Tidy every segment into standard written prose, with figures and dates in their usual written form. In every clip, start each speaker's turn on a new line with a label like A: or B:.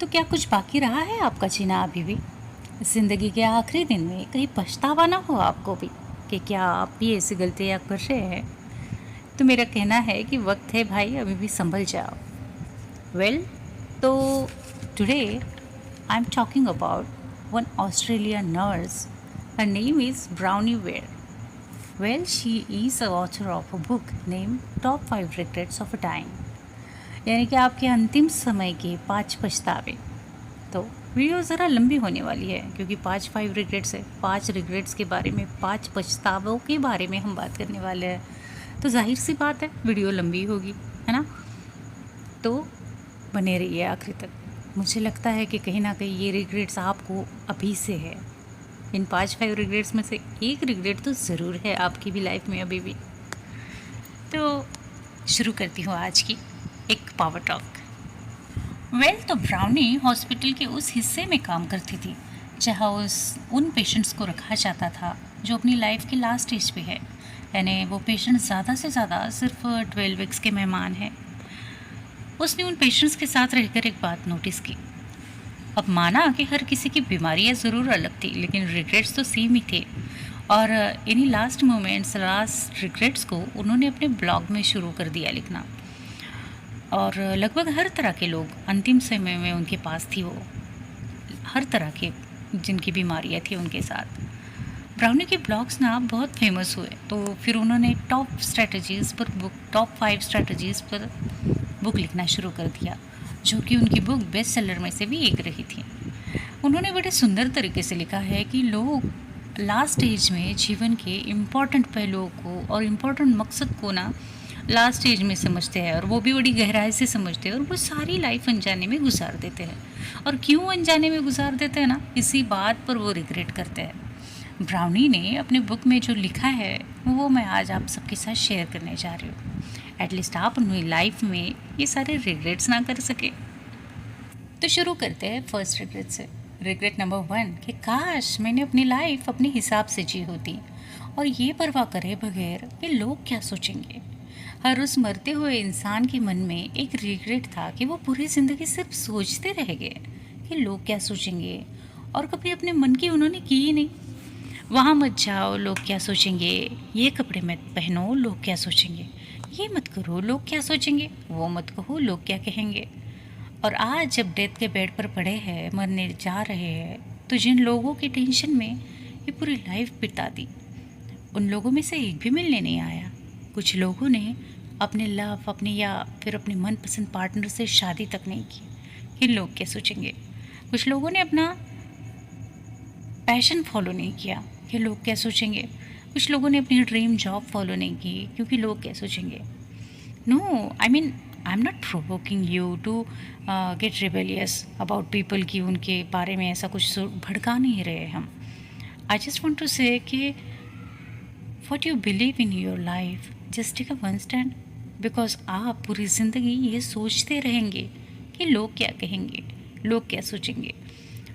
A: तो क्या कुछ बाकी रहा है आपका जीना अभी भी? ज़िंदगी के आखिरी दिन में कहीं पछतावा ना हो आपको भी कि क्या आप भी ऐसी गलतियाँ कर रहे हैं? तो मेरा कहना है कि वक्त है भाई, अभी भी संभल जाओ। वेल, तो today I am talking about one Australian nurse. Her name is Bronnie Ware. Well, she is the author of a book named Top 5 Regrets of a Time. यानी कि आपके अंतिम समय के 5 पछतावे. तो वीडियो ज़रा लंबी होने वाली है क्योंकि 5 रिग्रेट्स है. 5 रिग्रेट्स के बारे में, 5 पछतावों के बारे में हम बात करने वाले हैं. तो जाहिर सी बात है वीडियो लंबी होगी, है ना? तो बने रहिए आखिर तक. मुझे लगता है कि कहीं ना कहीं ये रिग्रेट्स आपको अभी से है. इन 5 रिग्रेट्स में से एक रिग्रेट तो ज़रूर है आपकी भी लाइफ में अभी भी. तो शुरू करती हूँ आज की एक पावर टॉक. वेल, तो ब्राउनी हॉस्पिटल के उस हिस्से में काम करती थी जहाँ उन पेशेंट्स को रखा जाता था जो अपनी लाइफ के लास्ट स्टेज पे है. यानी वो पेशेंट ज़्यादा से ज़्यादा सिर्फ 12 वीक्स के मेहमान हैं. उसने उन पेशेंट्स के साथ रहकर एक बात नोटिस की. अब माना कि हर किसी की बीमारियाँ ज़रूर अलग थी, लेकिन रिग्रेट्स तो सेम ही थे. और इन्हीं लास्ट मोमेंट्स, लास्ट रिग्रेट्स को उन्होंने अपने ब्लॉग में शुरू कर दिया लिखना. और लगभग हर तरह के लोग अंतिम समय में उनके पास थी. वो हर तरह के जिनकी बीमारियाँ थी उनके साथ. ब्राउनी के ब्लॉग्स ना बहुत फेमस हुए, तो फिर उन्होंने टॉप 5 स्ट्रेटजीज़ पर बुक लिखना शुरू कर दिया, जो कि उनकी बुक बेस्ट सेलर में से भी एक रही थी. उन्होंने बड़े सुंदर तरीके से लिखा है कि लोग लास्ट स्टेज में जीवन के इम्पॉर्टेंट पहलुओं को और इम्पॉर्टेंट मकसद को ना लास्ट स्टेज में समझते हैं, और वो भी बड़ी गहराई से समझते हैं, और वो सारी लाइफ अनजाने में गुजार देते हैं. और क्यों अनजाने में गुजार देते हैं ना, इसी बात पर वो रिग्रेट करते हैं. ब्राउनी ने अपने बुक में जो लिखा है वो मैं आज आप सबके साथ शेयर करने जा रही हूँ. एटलीस्ट आप अपनी लाइफ में ये सारे रिग्रेट्स ना कर सके. तो शुरू करते हैं फर्स्ट रिग्रेट से. रिग्रेट नंबर 1 कि काश मैंने अपनी लाइफ अपने हिसाब से जी होती और ये परवाह करे बगैर कि लोग क्या सोचेंगे. हर उस मरते हुए इंसान के मन में एक रिग्रेट था कि वो पूरी ज़िंदगी सिर्फ सोचते रह गए कि लोग क्या सोचेंगे, और कभी अपने मन की उन्होंने की ही नहीं. वहाँ मत जाओ, लोग क्या सोचेंगे. ये कपड़े मत पहनो, लोग क्या सोचेंगे. ये मत करो, लोग क्या सोचेंगे. वो मत कहो, लोग क्या कहेंगे. और आज जब डेथ के बेड पर पड़े हैं, मरने जा रहे हैं, तो जिन लोगों की टेंशन में ये पूरी लाइफ बिता दी, उन लोगों में से एक भी मिलने नहीं आया. कुछ लोगों ने अपने लव, अपने या फिर अपने मनपसंद पार्टनर से शादी तक नहीं की कि लोग क्या सोचेंगे. कुछ लोगों ने अपना पैशन फॉलो नहीं किया कि लोग क्या सोचेंगे. कुछ लोगों ने अपनी ड्रीम जॉब फॉलो नहीं की क्योंकि लोग क्या सोचेंगे. No, I am not provoking you to get rebellious about people की उनके बारे में ऐसा कुछ भड़का नहीं रहे हम. I just want to say कि what you believe in your life, just take a one stand. Because आप पूरी ज़िंदगी ये सोचते रहेंगे कि लोग क्या कहेंगे, लोग क्या सोचेंगे,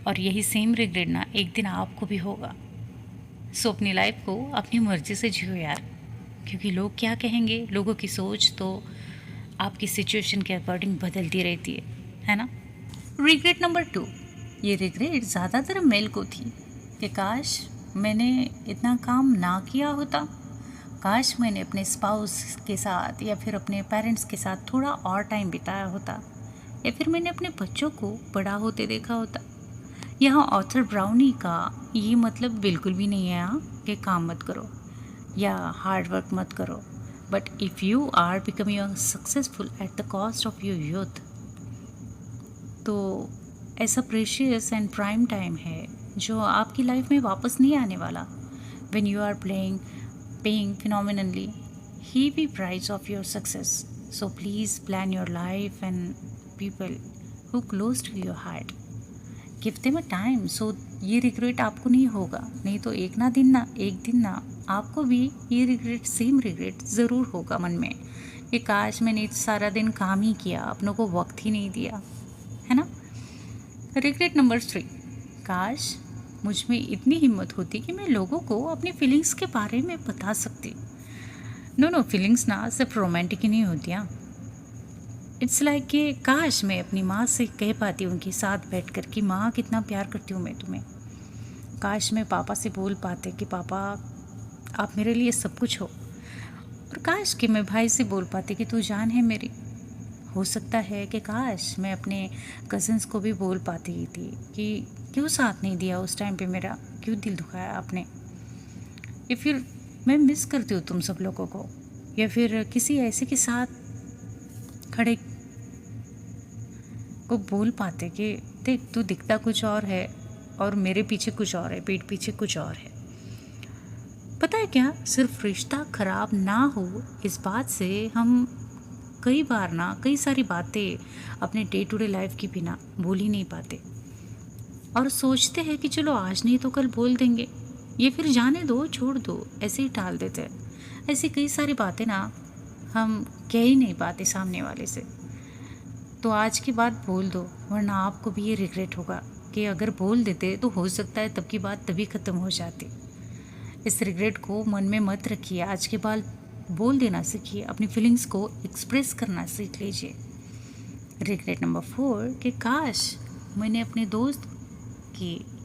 A: और यही सेम रिग्रेट ना एक दिन आपको भी होगा. सो अपनी लाइफ को अपनी मर्ज़ी से जियो यार, क्योंकि लोग क्या कहेंगे, लोगों की सोच तो आपकी सिचुएशन के अकॉर्डिंग बदलती रहती है ना. Regret number 2. ये रिग्रेट ज़्यादातर मेल को थी कि काश मैंने इतना काम ना किया होता. काश मैंने अपने स्पाउस के साथ या फिर अपने पेरेंट्स के साथ थोड़ा और टाइम बिताया होता, या फिर मैंने अपने बच्चों को बड़ा होते देखा होता. यहाँ ऑथर ब्राउनी का ये मतलब बिल्कुल भी नहीं है कि काम मत करो या हार्ड वर्क मत करो. But if you are becoming successful at the cost of your youth, तो ऐसा प्रेशियस एंड प्राइम टाइम है जो आपकी लाइफ में वापस नहीं आने वाला. When you are paying phenomenally heavy price of your success. So please plan your life and people who close to your heart. Give them a time. So ये regret आपको नहीं होगा. नहीं तो एक दिन ना आपको भी ये रिग्रेट, सेम रिग्रेट ज़रूर होगा मन में कि काश मैंने सारा दिन काम ही किया, अपनों को वक्त ही नहीं दिया, है ना. Regret number 3. काश मुझ में इतनी हिम्मत होती कि मैं लोगों को अपनी फीलिंग्स के बारे में बता सकती. नो, फीलिंग्स ना सिर्फ रोमांटिक ही नहीं होती. इट्स लाइक कि काश मैं अपनी माँ से कह पाती उनके साथ बैठ कर कि माँ कितना प्यार करती हूँ मैं तुम्हें। काश मैं पापा से बोल पाते कि पापा आप मेरे लिए सब कुछ हो। और काश कि मैं भाई से बोल पाती कि तू जान है मेरी। हो सकता है कि काश मैं अपने कज़न्स को भी बोल पाती थी कि क्यों साथ नहीं दिया उस टाइम पे मेरा, क्यों दिल दुखाया आपने। या फिर मैं मिस करती हूँ तुम सब लोगों को। या फिर किसी ऐसे के साथ खड़े को बोल पाते कि देख तू दिखता कुछ और है और मेरे पीछे कुछ और है, पीठ पीछे कुछ और है। पता है क्या, सिर्फ रिश्ता खराब ना हो इस बात से हम कई बार ना कई सारी बातें अपने डे टू डे लाइफ की बिना बोल ही नहीं पाते और सोचते हैं कि चलो आज नहीं तो कल बोल देंगे, ये फिर जाने दो छोड़ दो, ऐसे ही टाल देते हैं। ऐसी कई सारी बातें ना हम कह ही नहीं पाते सामने वाले से। तो आज की बात बोल दो, वरना आपको भी ये रिग्रेट होगा कि अगर बोल देते तो हो सकता है तब की बात तभी ख़त्म हो जाती। इस रिग्रेट को मन में मत रखिए, आज के बाद बोल देना सीखिए, अपनी फीलिंग्स को एक्सप्रेस करना सीख लीजिए। रिग्रेट नंबर 4 कि काश मैंने अपने दोस्त के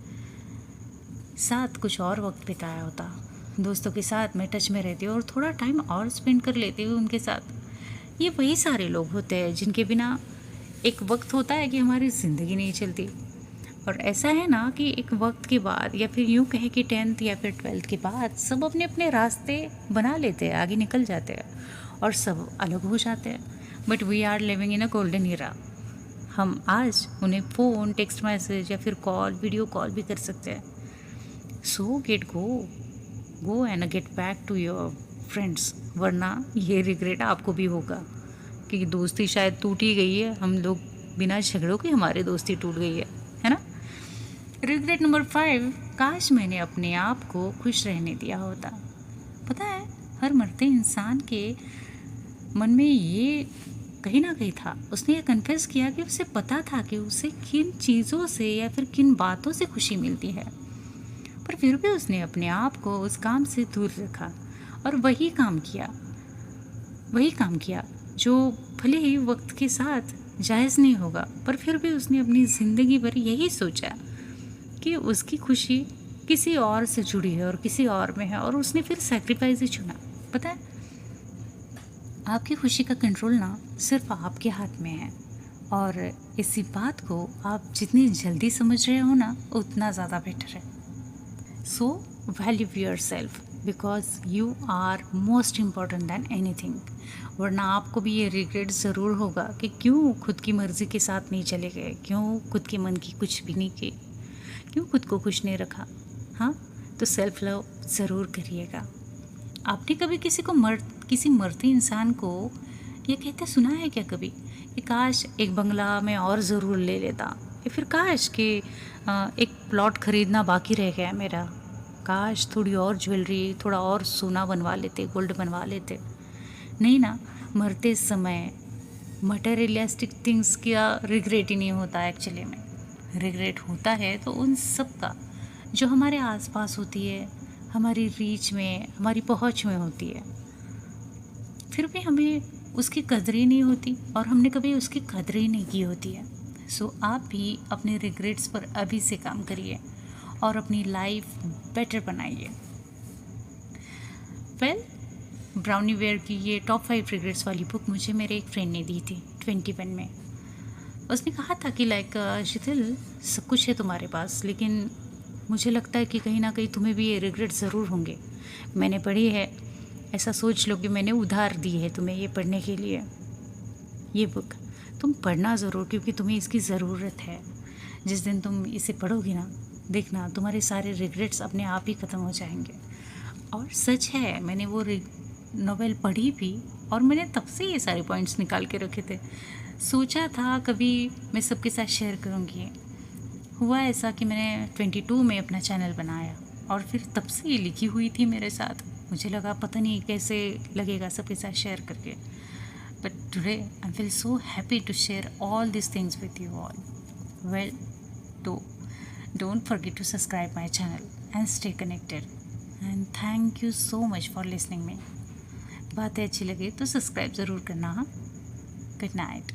A: साथ कुछ और वक्त बिताया होता। दोस्तों के साथ मैं टच में रहती हूँ और थोड़ा टाइम और स्पेंड कर लेती हूँ उनके साथ। ये वही सारे लोग होते हैं जिनके बिना एक वक्त होता है कि हमारी ज़िंदगी नहीं चलती। और ऐसा है ना कि एक वक्त के बाद या फिर यूँ कहें कि 10th या फिर 12th के बाद सब अपने अपने रास्ते बना लेते हैं, आगे निकल जाते हैं और सब अलग हो जाते हैं। But we are living in a golden era. हम आज उन्हें फ़ोन, टेक्स्ट मैसेज या फिर कॉल, वीडियो कॉल भी कर सकते हैं। So go and get back to your friends, वरना ये रिग्रेट आपको भी होगा कि दोस्ती शायद टूट ही गई है, हम लोग बिना झगड़ों के हमारी दोस्ती टूट गई है ना। रिग्रेट नंबर 5, काश मैंने अपने आप को खुश रहने दिया होता। पता है, हर मरते इंसान के मन में ये कहीं ना कहीं था, उसने ये कन्फेस किया कि उसे पता था कि उसे किन चीज़ों से या फिर किन बातों से खुशी मिलती है, पर फिर भी उसने अपने आप को उस काम से दूर रखा और वही काम किया जो भले ही वक्त के साथ जायज़ नहीं होगा, पर फिर भी उसने अपनी ज़िंदगी भर यही सोचा कि उसकी खुशी किसी और से जुड़ी है और किसी और में है, और उसने फिर सैक्रिफाइस ही चुना। पता है, आपकी खुशी का कंट्रोल ना सिर्फ आपके हाथ में है, और इसी बात को आप जितनी जल्दी समझ रहे हो ना उतना ज़्यादा बेटर है। So value yourself because you are most important than anything. वरना आपको भी ये रिग्रेट ज़रूर होगा कि क्यों खुद की मर्ज़ी के साथ नहीं चले गए, क्यों खुद के मन की कुछ भी नहीं की, क्यों खुद को खुश नहीं रखा। हाँ, तो सेल्फ लव ज़रूर करिएगा। आपने कभी किसी मरते इंसान को ये कहते सुना है क्या कभी कि काश एक बंगला मैं और ज़रूर ले लेता, या फिर काश कि एक प्लॉट ख़रीदना बाकी रह गया मेरा, काश थोड़ी और ज्वेलरी, थोड़ा और सोना बनवा लेते, गोल्ड बनवा लेते। नहीं ना, मरते समय मटेरियलिस्टिक थिंग्स का रिग्रेट ही नहीं होता एक्चुअली में। रिग्रेट होता है तो उन सब का जो हमारे आसपास होती है, हमारी रीच में, हमारी पहुंच में होती है, फिर भी हमें उसकी कदर ही नहीं होती और हमने कभी उसकी कदर ही नहीं की होती है। सो आप भी अपने रिग्रेट्स पर अभी से काम करिए और अपनी लाइफ बेटर बनाइए। वेल, ब्राउनी वेयर की ये टॉप 5 रिग्रेट्स वाली बुक मुझे मेरे एक फ्रेंड ने दी थी 21 में। उसने कहा था कि लाइक शीतल, सब कुछ है तुम्हारे पास, लेकिन मुझे लगता है कि कहीं ना कहीं तुम्हें भी ये रिग्रेट ज़रूर होंगे। मैंने पढ़ी है, ऐसा सोच लो कि मैंने उधार दी है तुम्हें ये पढ़ने के लिए। ये बुक तुम पढ़ना ज़रूर, क्योंकि तुम्हें इसकी ज़रूरत है। जिस दिन तुम इसे पढ़ोगी ना, देखना तुम्हारे सारे रिग्रेट्स अपने आप ही ख़त्म हो जाएंगे। और सच है, मैंने वो नॉवेल पढ़ी भी और मैंने तब से ये सारे पॉइंट्स निकाल के रखे थे। सोचा था कभी मैं सबके साथ शेयर करूँगी। हुआ ऐसा कि मैंने 22 में अपना चैनल बनाया और फिर तब से ये लिखी हुई थी मेरे साथ। मुझे लगा पता नहीं कैसे लगेगा सबके साथ शेयर करके, but today I feel so happy to share all this things with you all. Well, don't forget to subscribe my channel and stay connected, and thank you so much for listening me. बातें अच्छी लगे तो subscribe ज़रूर करना। हाँ, good night.